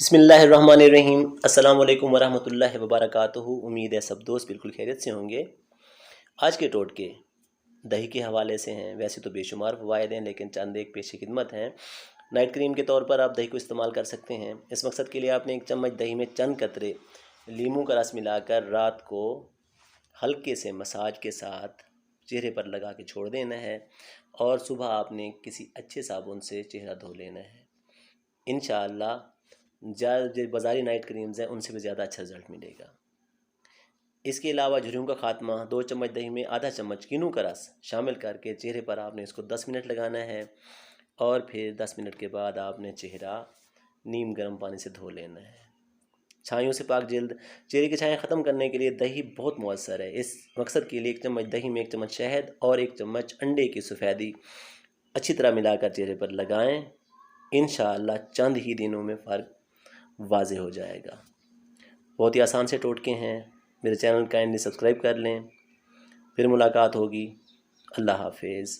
बिस्मिल्लाहिर्रहमानिर्रहीम। अस्सलाम वालेकुम वरहमतुल्लाहि वबरकातुहू। उम्मीद है सब दोस्त बिल्कुल खैरियत से होंगे। आज के टोटके दही के हवाले से हैं। वैसे तो बेशुमार फ़वाइद हैं, लेकिन चंद एक पेश खिदमत हैं। नाइट क्रीम के तौर पर आप दही को इस्तेमाल कर सकते हैं। इस मकसद के लिए आपने एक चम्मच दही में चंद कतरे लीमू का रस मिलाकर रात को हल्के से मसाज के साथ चेहरे पर लगा के छोड़ देना है और सुबह आपने किसी अच्छे साबुन से चेहरा धो लेना है। इंशाअल्लाह जो बाज़ारी नाइट क्रीम्स हैं उनसे भी ज़्यादा अच्छा रिज़ल्ट मिलेगा। इसके अलावा झुर्रियों का ख़ात्मा 2 चम्मच दही में आधा चम्मच किनू का रस शामिल करके चेहरे पर आपने इसको 10 मिनट लगाना है और फिर 10 मिनट के बाद आपने चेहरा नीम गर्म पानी से धो लेना है। छाइयों से पाक जल्द चेहरे की छाएँ ख़त्म करने के लिए दही बहुत मौसर है। इस मकसद के लिए 1 चम्मच दही में 1 चम्मच शहद और 1 चम्मच अंडे की सफ़ेदी अच्छी तरह मिलाकर चेहरे पर लगाएं। इंशाअल्लाह चंद ही दिनों में फ़र्क वाज़े हो जाएगा। बहुत ही आसान से टोटके हैं। मेरे चैनल काइंडली सब्सक्राइब कर लें। फिर मुलाकात होगी। अल्लाह हाफिज़।